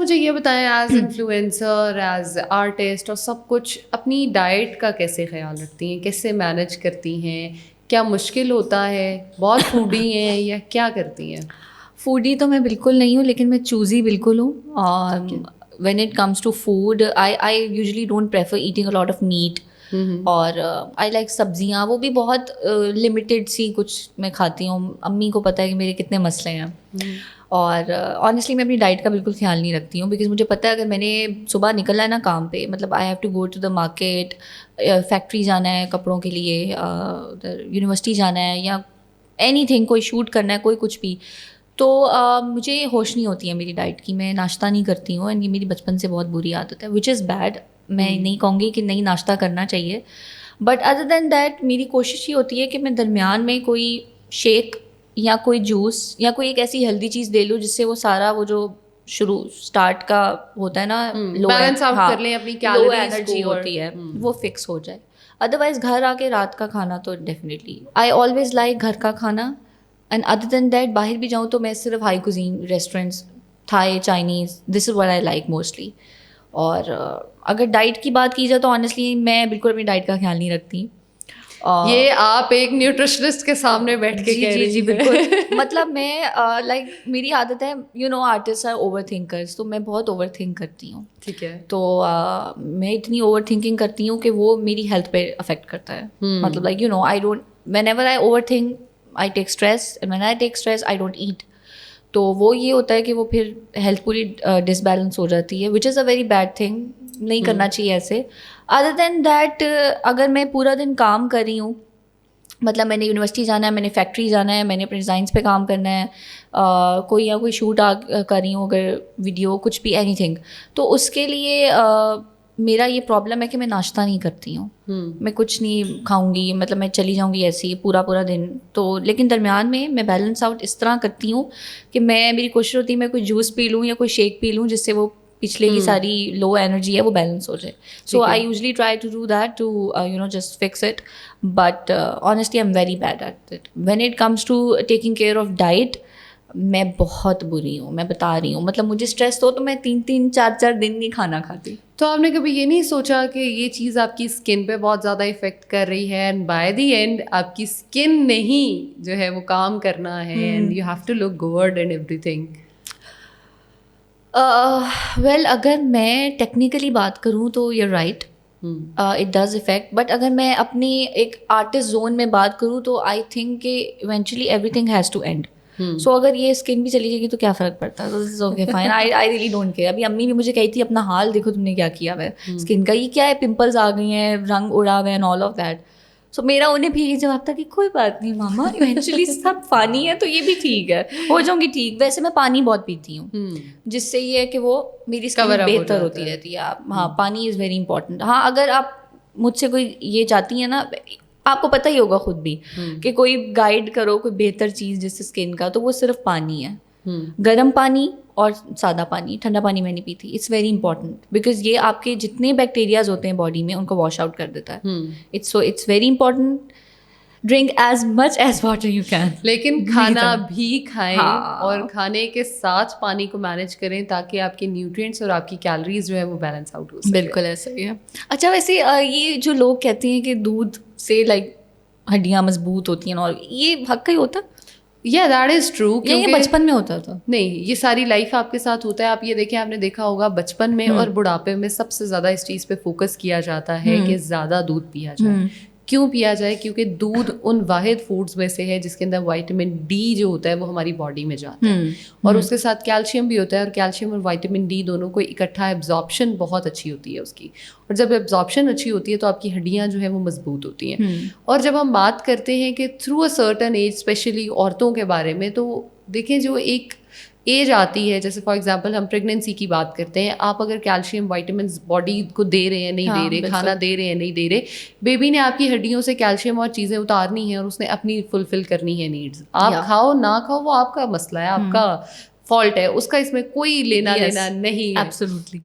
مجھے یہ بتائیں ایز انفلوئنسر ایز آرٹسٹ اور سب کچھ اپنی ڈائٹ کا کیسے خیال رکھتی ہیں, کیسے مینیج کرتی ہیں, کیا مشکل ہوتا ہے, بہت فوڈی ہیں یا کیا کرتی ہیں؟ فوڈی تو میں بالکل نہیں ہوں, لیکن میں چوزی بالکل ہوں. When it comes to food I usually don't prefer eating a lot of meat, اور آئی لائک سبزیاں, وہ بھی بہت لمیٹیڈ سی کچھ میں کھاتی ہوں. امی کو پتہ ہے کہ میرے کتنے مسئلے ہیں, اور آنیسٹلی میں اپنی ڈائٹ کا بالکل خیال نہیں رکھتی ہوں, بیکاز مجھے پتہ ہے اگر میں نے صبح نکلنا ہے نا کام پہ, مطلب I have to go to the market, factory جانا ہے کپڑوں کے لیے, یونیورسٹی جانا ہے, یا اینی تھنگ, کوئی شوٹ کرنا ہے, کوئی کچھ بھی, تو مجھے ہوش نہیں ہوتی ہے میری ڈائٹ کی. میں ناشتہ نہیں کرتی ہوں, اینڈ یہ میری بچپن سے بہت بری عادت ہے, وچ از بیڈ. میں نہیں کہوں گی کہ نہیں ناشتہ کرنا چاہیے, بٹ ادر دین دیٹ میری کوشش یہ ہوتی ہے کہ میں درمیان میں کوئی شیک یا کوئی جوس یا کوئی ایک ایسی ہیلدی چیز لے لوں جس سے وہ سارا وہ جو شروع اسٹارٹ کا ہوتا ہے نا, لو انرجی ہوتی ہے, وہ فکس ہو جائے. ادروائز گھر آ کے رات کا کھانا تو ڈیفینیٹلی آئی آلویز لائک گھر کا کھانا. اینڈ ادر دین دیٹ باہر بھی جاؤں تو میں صرف high cuisine restaurants, Thai, Chinese, this is what I like mostly. اور اگر ڈائٹ کی بات کی جائے تو آنیسٹلی میں بالکل اپنی ڈائٹ کا خیال نہیں رکھتی. یہ آپ ایک نیوٹریشنسٹ کے سامنے بیٹھ کے کہہ رہی ہیں. جی بالکل. مطلب میں لائک میری عادت ہے, you know artists are overthinkers, تو میں بہت اوور تھنک کرتی ہوں. ٹھیک ہے. تو میں اتنی اوور تھنکنگ کرتی ہوں کہ وہ میری ہیلتھ پہ افیکٹ کرتا ہے. مطلب like you know I don't, whenever I overthink I take stress, and when I take stress I don't eat. تو وہ یہ ہوتا ہے کہ وہ پھر ہیلتھ پوری ڈس بیلنس ہو جاتی ہے, وچ از اے ویری بیڈ تھنگ. نہیں کرنا چاہیے ایسے. ادر دین دیٹ اگر میں پورا دن کام کر رہی ہوں, مطلب میں نے یونیورسٹی جانا ہے, میں نے فیکٹری جانا ہے, میں نے اپنے ڈیزائنس پہ کام کرنا ہے, کوئی یا کوئی شوٹ کر رہی ہوں اگر ویڈیو کچھ بھی اینی تھنگ, تو اس کے لیے میرا یہ پرابلم ہے کہ میں ناشتہ نہیں کرتی ہوں. میں کچھ نہیں کھاؤں گی, مطلب میں چلی جاؤں گی ایسے ہی پورا دن. تو لیکن درمیان میں بیلنس آؤٹ اس طرح کرتی ہوں کہ میری کوشش ہوتی ہے میں کوئی جوس پی لوں یا کوئی شیک پی لوں جس سے وہ پچھلے کی ساری لو انرجی ہے وہ بیلنس ہو جائے. So I usually try to do that to you know just fix it, but honestly I am very bad at it. When it comes to taking care of diet میں بہت بری ہوں, میں بتا رہی ہوں. مطلب مجھے اسٹریس ہو تو میں 3 4 دن نہیں کھانا کھاتی. تو آپ نے کبھی یہ نہیں سوچا کہ یہ چیز آپ کی اسکن پہ بہت زیادہ افیکٹ کر رہی ہے, اینڈ بائی دی اینڈ آپ کی اسکن نے ہی جو ہے وہ کام کرنا ہے, and you have to look good and everything? Well اگر میں ٹیکنیکلی بات کروں تو you right, it does affect. But اگر میں اپنی ایک آرٹسٹ زون میں بات کروں تو آئی تھنک کہ eventually everything has to end. So اگر یہ اسکن بھی چلی جائے گی تو کیا فرق پڑتا ہے, تو this is okay fine, I really don't care. ابھی امی بھی مجھے کہی تھی اپنا حال دیکھو تم نے کیا کیا ہے اسکن کا, یہ کیا ہے, پمپلز آ گئی ہیں, رنگ اڑا ہوا ہے, اینڈ آل آف دیٹ. سو میرا انہیں بھی یہی جواب تھا کہ کوئی بات نہیں ماما, ایونچولی سب فانی ہے تو یہ بھی ٹھیک ہے, ہو جاؤں گی ٹھیک. ویسے میں پانی بہت پیتی ہوں, جس سے یہ ہے کہ وہ میری اسکن بہتر ہوتی رہتی ہے. ہاں, پانی از ویری امپورٹنٹ. ہاں, اگر آپ مجھ سے کوئی یہ چاہتی ہیں نا, آپ کو پتہ ہی ہوگا خود بھی کہ کوئی گائیڈ کرو کوئی بہتر چیز جس سے اسکن کا, تو وہ صرف پانی ہے. گرم پانی اور سادہ پانی, ٹھنڈا پانی میں نہیں پیتی. اٹس ویری امپورٹنٹ بیکاز یہ آپ کے جتنے بیکٹیریاز ہوتے ہیں باڈی میں ان کو واش آؤٹ کر دیتا ہے. It's very important. Drink as much as water you can, لیکن کھانا بھی کھائیں اور کھانے کے ساتھ پانی کو مینیج کریں تاکہ آپ کے نیوٹرینٹس اور آپ کی کیلریز جو ہے وہ بیلنس آؤٹ ہو سکے. بالکل ایسا ہی ہے. اچھا ویسے یہ جو لوگ کہتے ہیں کہ دودھ سے لائک ہڈیاں مضبوط ہوتی ہیں, اور یہ حق ہی ہوتا ہے؟ یا دیٹ از ٹرو. یہ بچپن میں ہوتا تھا؟ نہیں, یہ ساری لائف آپ کے ساتھ ہوتا ہے. آپ یہ دیکھیں, آپ نے دیکھا ہوگا بچپن میں اور بڑھاپے میں سب سے زیادہ اس چیز پہ فوکس کیا جاتا ہے کہ زیادہ دودھ پیا جائے. کیوں پیا جائے؟ کیونکہ دودھ ان واحد فوڈز میں سے ہے جس کے اندر وائٹامن ڈی جو ہوتا ہے وہ ہماری باڈی میں جاتا ہے, اور اس کے ساتھ کیلشیم بھی ہوتا ہے, اور کیلشیم اور وائٹامن ڈی دونوں کو اکٹھا ایبزارپشن بہت اچھی ہوتی ہے اس کی, اور جب ایبزارپشن اچھی ہوتی ہے تو آپ کی ہڈیاں جو ہیں وہ مضبوط ہوتی ہیں. اور جب ہم بات کرتے ہیں کہ through a certain age, especially عورتوں کے بارے میں, تو دیکھیں جو ایک ایج آتی ہے, جیسے فار ایگزامپل ہم پریگنینسی کی بات کرتے ہیں, آپ اگر کیلشیم وائٹامنس باڈی کو دے رہے ہیں نہیں دے رہے, کھانا دے رہے ہیں نہیں دے رہے, بیبی نے آپ کی ہڈیوں سے کیلشیم اور چیزیں اتارنی ہیں اور اس نے اپنی فلفل کرنی ہے نیڈز. آپ کھاؤ نہ کھاؤ وہ آپ کا مسئلہ ہے, آپ کا فالٹ ہے, اس کا اس میں کوئی لینا دینا نہیں ہے. ایبسلیوٹلی.